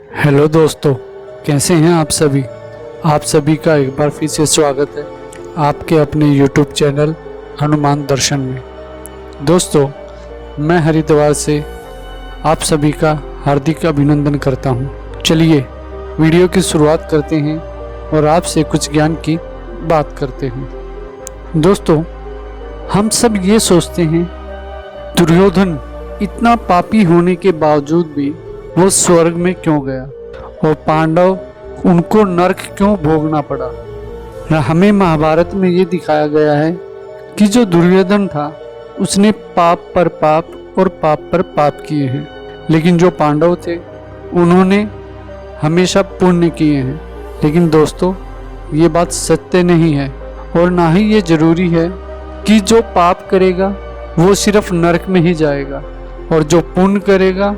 Hello दोस्तों, कैसे हैं आप सभी। आप सभी का एक बार फिर से स्वागत है आपके अपने यूट्यूब चैनल हनुमान दर्शन में। दोस्तों, मैं हरिद्वार से आप सभी का हार्दिक अभिनंदन करता हूं। चलिए वीडियो की शुरुआत करते हैं और आपसे कुछ ज्ञान की बात करते हैं। दोस्तों, हम सब ये सोचते हैं दुर्योधन इतना पापी होने के बावजूद भी वो स्वर्ग में क्यों गया और पांडव उनको नरक क्यों भोगना पड़ा। हमें महाभारत में ये दिखाया गया है कि जो दुर्योधन था उसने पाप पर पाप और पाप पर पाप किए हैं, लेकिन जो पांडव थे उन्होंने हमेशा पुण्य किए हैं। लेकिन दोस्तों, ये बात सत्य नहीं है और ना ही ये जरूरी है कि जो पाप करेगा वो सिर्फ नरक में ही जाएगा और जो पुण्य करेगा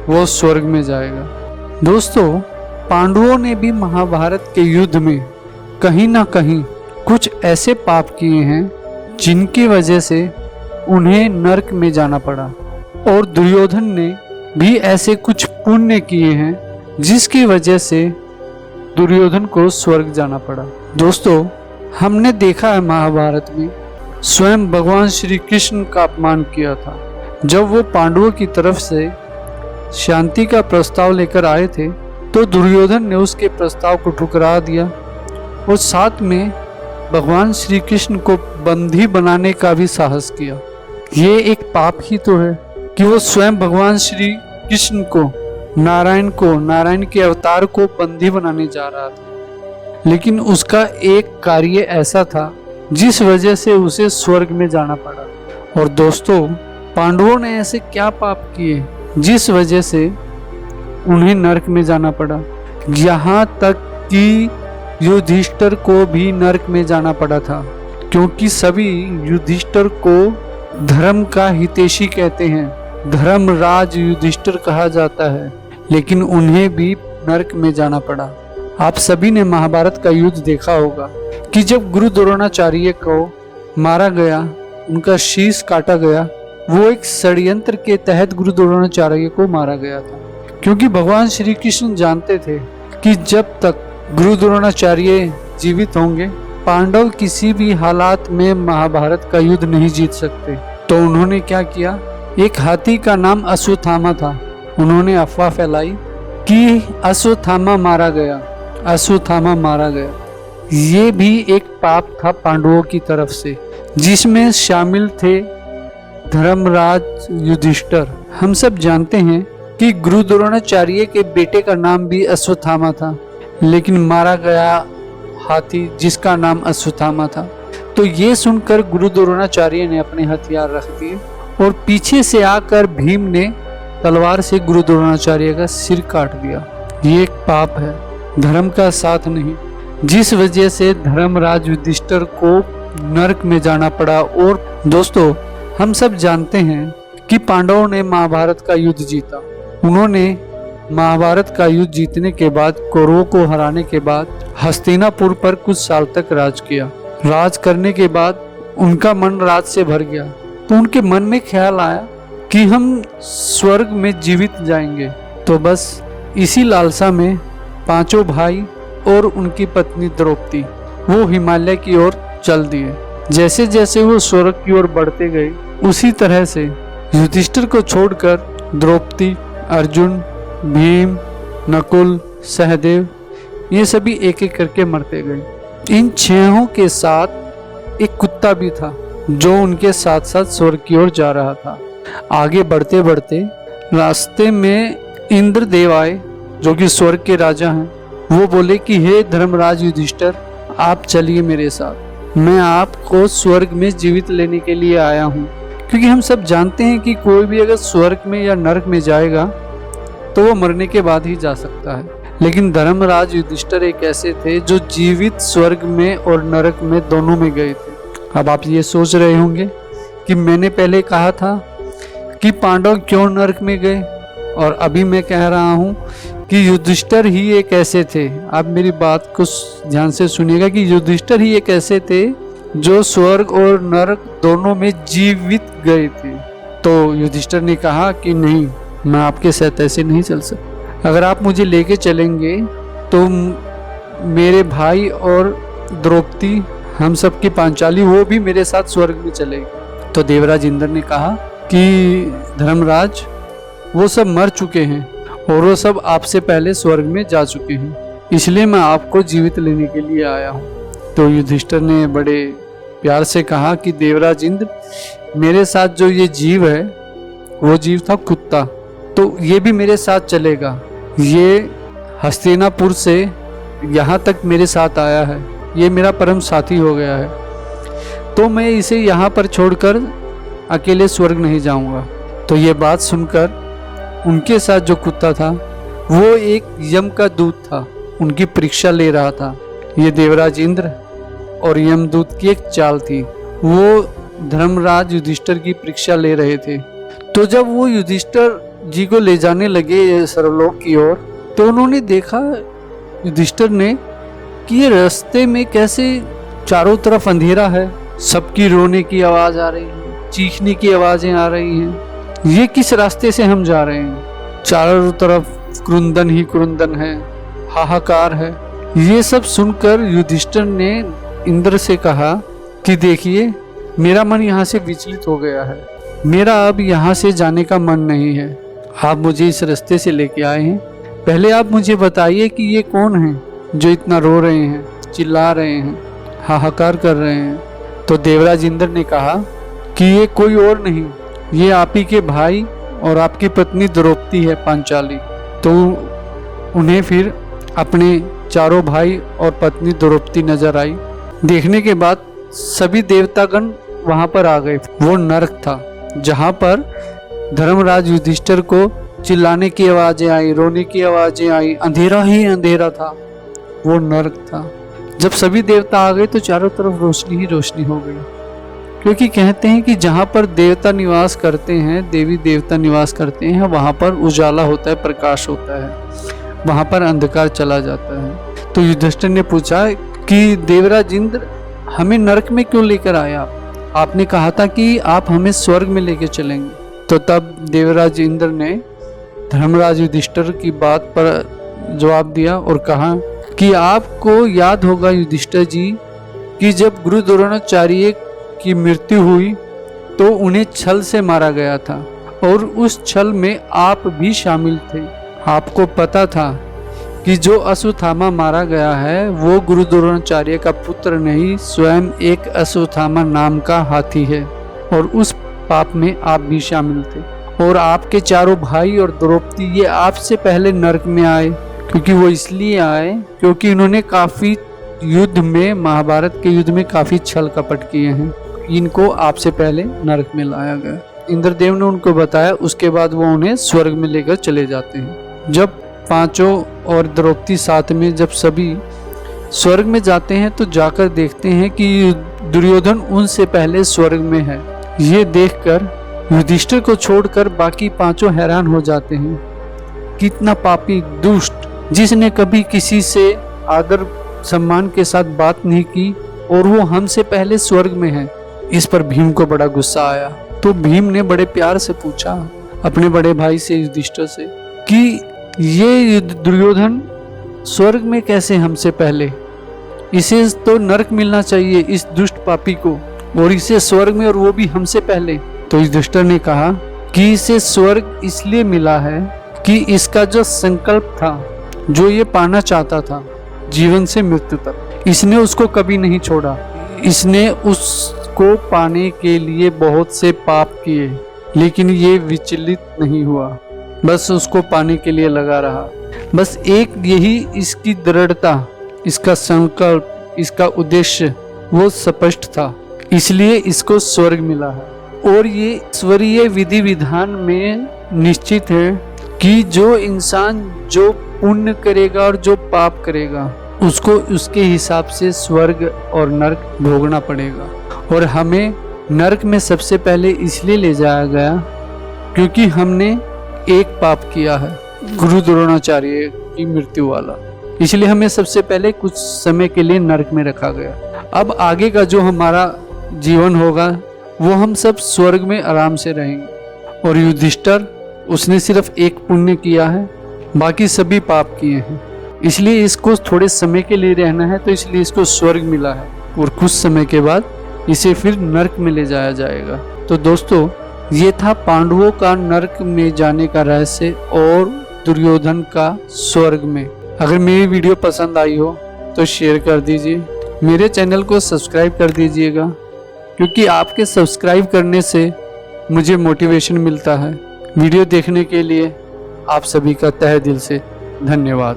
वो स्वर्ग में जाएगा। दोस्तों, पांडवों ने भी महाभारत के युद्ध में कहीं ना कहीं कुछ ऐसे पाप किए हैं जिनकी वजह से उन्हें नरक में जाना पड़ा, और दुर्योधन ने भी ऐसे कुछ पुण्य किए हैं जिसकी वजह से दुर्योधन को स्वर्ग जाना पड़ा। दोस्तों, हमने देखा है महाभारत में स्वयं भगवान श्री कृष्ण का अपमान किया था। जब वो पांडवों की तरफ से शांति का प्रस्ताव लेकर आए थे तो दुर्योधन ने उसके प्रस्ताव को ठुकरा दिया और साथ में भगवान श्री कृष्ण को बंदी बनाने का भी साहस किया। ये एक पाप ही तो है कि वो स्वयं भगवान श्री कृष्ण को नारायण के अवतार को बंदी बनाने जा रहा था, लेकिन उसका एक कार्य ऐसा था जिस वजह से उसे स्वर्ग में जाना पड़ा। और दोस्तों, पांडवों ने ऐसे क्या पाप किए जिस वजह से उन्हें नरक में जाना पड़ा। यहाँ तक कि युधिष्ठिर को भी नरक में जाना पड़ा था, क्योंकि सभी युधिष्ठिर को धर्म का हितैषी कहते हैं, धर्मराज युधिष्ठिर कहा जाता है, लेकिन उन्हें भी नरक में जाना पड़ा। आप सभी ने महाभारत का युद्ध देखा होगा कि जब गुरु द्रोणाचार्य को मारा गया, उनका शीश काटा गया, वो एक षड्यंत्र के तहत गुरु द्रोणाचार्य को मारा गया था, क्योंकि भगवान श्री कृष्ण जानते थे कि जब तक गुरु द्रोणाचार्य जीवित होंगे पांडव किसी भी हालात में महाभारत का युद्ध नहीं जीत सकते। तो उन्होंने क्या किया, एक हाथी का नाम अश्वत्थामा था, उन्होंने अफवाह फैलाई कि अश्वत्थामा मारा गया। ये भी एक पाप था पांडवों की तरफ से, जिसमें शामिल थे धर्मराज युधिष्ठिर। हम सब जानते हैं कि गुरु द्रोणाचार्य के बेटे का नाम भी अश्वत्थामा था, लेकिन मारा गया हाथी जिसका नाम अश्वत्थामा था। तो ये सुनकर गुरु द्रोणाचार्य ने अपने हथियार रख दिए और पीछे से आकर भीम ने तलवार से गुरु द्रोणाचार्य का सिर काट दिया। ये एक पाप है, धर्म का साथ नहीं, जिस वजह से धर्मराज युधिष्ठिर को नरक में जाना पड़ा। और दोस्तों, हम सब जानते हैं कि पांडवों ने महाभारत का युद्ध जीता। उन्होंने महाभारत का युद्ध जीतने के बाद, कौरवों को हराने के बाद हस्तिनापुर पर कुछ साल तक राज किया। राज करने के बाद उनका मन राज से भर गया, तो उनके मन में ख्याल आया कि हम स्वर्ग में जीवित जाएंगे। तो बस इसी लालसा में पांचों भाई और उनकी पत्नी द्रौपदी वो हिमालय की ओर चल दिए। जैसे जैसे वो स्वर्ग की ओर बढ़ते गए, उसी तरह से युधिष्ठिर को छोड़कर द्रौपदी, अर्जुन, भीम, नकुल, सहदेव, ये सभी एक एक करके मरते गए। इन छहों के साथ एक कुत्ता भी था जो उनके साथ साथ स्वर्ग की ओर जा रहा था। आगे बढ़ते बढ़ते रास्ते में इंद्रदेव आए, जो कि स्वर्ग के राजा हैं। वो बोले कि हे धर्मराज युधिष्ठिर, आप चलिए मेरे साथ, मैं आपको स्वर्ग में जीवित लेने के लिए आया हूँ। क्योंकि हम सब जानते हैं कि कोई भी अगर स्वर्ग में या नरक में जाएगा तो वो मरने के बाद ही जा सकता है, लेकिन धर्मराज युधिष्ठिर एक ऐसे थे जो जीवित स्वर्ग में और नरक में दोनों में गए थे। अब आप ये सोच रहे होंगे कि मैंने पहले कहा था कि पांडव क्यों नरक में गए, और अभी मैं कह रहा हूँ कि युधिष्ठिर ही एक ऐसे थे। आप मेरी बात को ध्यान से सुनिएगा कि युधिष्ठिर ही एक ऐसे थे जो स्वर्ग और नरक दोनों में जीवित गए थे। तो युधिष्ठिर ने कहा कि नहीं, मैं आपके साथ ऐसे नहीं चल सकता। अगर आप मुझे लेके चलेंगे तो मेरे भाई और द्रौपदी, हम सब की पांचाली, वो भी मेरे साथ स्वर्ग में चलेगी। तो देवराज इंद्र ने कहा कि धर्मराज, वो सब मर चुके हैं और वो सब आपसे पहले स्वर्ग में जा चुके हैं, इसलिए मैं आपको जीवित लेने के लिए आया हूँ। तो युधिष्ठिर ने बड़े प्यार से कहा कि देवराज इंद्र, मेरे साथ जो ये जीव है वो जीव था कुत्ता, तो ये भी मेरे साथ चलेगा। ये हस्तिनापुर से यहाँ तक मेरे साथ आया है, ये मेरा परम साथी हो गया है, तो मैं इसे यहाँ पर छोड़कर अकेले स्वर्ग नहीं जाऊँगा। तो ये बात सुनकर उनके साथ जो कुत्ता था वो एक यम का दूत था, उनकी परीक्षा ले रहा था। ये देवराज इंद्र और यमदूत की एक चाल थी, वो धर्मराज युधिष्ठिर की परीक्षा ले रहे थे। तो जब वो युधिष्ठिर जी को ले जाने लगे सर्वलोक की ओर, तो उन्होंने देखा युधिष्ठिर ने कि ये रास्ते में कैसे चारों तरफ अंधेरा है, सबकी रोने की आवाज आ रही है, चीखने की आवाजें आ रही हैं, ये किस रास्ते से हम जा रहे हैं, चारों तरफ क्रुंदन ही क्रुंदन है, हाहाकार है। ये सब सुनकर युधिष्ठिर ने इंद्र से कहा कि देखिए, मेरा मन यहाँ से विचलित हो गया है, मेरा अब यहाँ से जाने का मन नहीं है। आप मुझे इस रास्ते से लेके आए हैं, पहले आप मुझे बताइए कि ये कौन है जो इतना रो रहे हैं, चिल्ला रहे हैं, हाहाकार कर रहे हैं। तो देवराज इंद्र ने कहा कि ये कोई और नहीं, ये आप ही के भाई और आपकी पत्नी द्रौपदी है, पांचाली। तो उन्हें फिर अपने चारों भाई और पत्नी द्रौपदी नजर आई। देखने के बाद सभी देवतागण वहां पर आ गए। वो नरक था जहां पर धर्मराज युधिष्ठिर को चिल्लाने की आवाजें आई, रोने की आवाजें आई, अंधेरा ही अंधेरा था, वो नरक था। जब सभी देवता आ गए तो चारों तरफ रोशनी ही रोशनी हो गई, क्योंकि कहते हैं कि जहाँ पर देवता निवास करते हैं, देवी देवता निवास करते हैं, वहाँ पर उजाला होता है, प्रकाश होता है, वहाँ पर अंधकार चला जाता है। तो युधिष्ठिर ने पूछा कि देवराज इंद्र, हमें नरक में क्यों लेकर आए आप? आपने कहा था कि आप हमें स्वर्ग में लेकर चलेंगे। तो तब देवराज इंद्र ने धर्मराज युधिष्ठिर की बात पर जवाब दिया और कहा कि आपको याद होगा युधिष्ठिर जी कि जब गुरु द्रोणाचार्य की मृत्यु हुई तो उन्हें छल से मारा गया था और उस छल में आप भी शामिल थे। आपको पता था कि जो अश्वत्थामा मारा गया है वो गुरु द्रोणाचार्य का पुत्र नहीं, स्वयं एक अश्वत्थामा नाम का हाथी है, और उस पाप में आप भी शामिल थे। और आपके चारों भाई और द्रौपदी ये आपसे पहले नरक में आए, क्योंकि वो इसलिए आए क्योंकि इन्होंने काफी युद्ध में, महाभारत के युद्ध में काफी छल कपट किए हैं। इनको आपसे पहले नरक में लाया गया। इंद्रदेव ने उनको बताया, उसके बाद वो उन्हें स्वर्ग में लेकर चले जाते हैं। जब पांचों और द्रौपदी साथ में जब सभी स्वर्ग में जाते हैं तो जाकर देखते हैं कि दुर्योधन उनसे पहले स्वर्ग में है। ये देखकर युधिष्ठिर को छोड़कर बाकी पांचों हैरान हो जाते हैं। कितना पापी, दुष्ट, जिसने कभी किसी से आदर सम्मान के साथ बात नहीं की और वो हमसे पहले स्वर्ग में है। इस पर भीम को बड़ा गुस्सा आया। तो भीम ने बड़े प्यार से पूछा अपने बड़े भाई से, युधिष्ठिर से, कि ये दुर्योधन स्वर्ग में कैसे हमसे पहले? इसे तो नरक मिलना चाहिए, इस दुष्ट पापी को, और इसे स्वर्ग में, और वो भी हमसे पहले। तो युधिष्ठिर ने कहा कि इसे स्वर्ग इसलिए मिला है कि इसका जो संकल्प था, जो ये पाना चाहता था जीवन से मृत्यु तक, इसने उसको कभी नहीं छोड़ा। इसने उसको पाने के लिए बहुत से पाप किए, लेकिन ये विचलित नहीं हुआ, बस उसको पाने के लिए लगा रहा। बस एक यही इसकी दृढ़ता, इसका संकल्प, इसका उद्देश्य वो स्पष्ट था, इसलिए इसको स्वर्ग मिला है। और ये ईश्वरीय विधि विधान में निश्चित है कि जो इंसान जो पुण्य करेगा और जो पाप करेगा उसको उसके हिसाब से स्वर्ग और नरक भोगना पड़ेगा। और हमें नरक में सबसे पहले इसलिए ले जाया गया क्योंकि हमने एक पाप किया है, गुरु द्रोणाचार्य की मृत्यु वाला, इसलिए हमें सबसे पहले कुछ समय के लिए नरक में रखा गया। अब आगे का जो हमारा जीवन होगा वो हम सब स्वर्ग में आराम से रहेंगे। और युधिष्ठिर, उसने सिर्फ एक पुण्य किया है, बाकी सभी पाप किए हैं, इसलिए इसको थोड़े समय के लिए रहना है, तो इसलिए इसको स्वर्ग मिला है और कुछ समय के बाद इसे फिर नरक में ले जाया जाएगा। तो दोस्तों, ये था पांडवों का नरक में जाने का रहस्य और दुर्योधन का स्वर्ग में। अगर मेरी वीडियो पसंद आई हो तो शेयर कर दीजिए, मेरे चैनल को सब्सक्राइब कर दीजिएगा, क्योंकि आपके सब्सक्राइब करने से मुझे मोटिवेशन मिलता है। वीडियो देखने के लिए आप सभी का तहे दिल से धन्यवाद।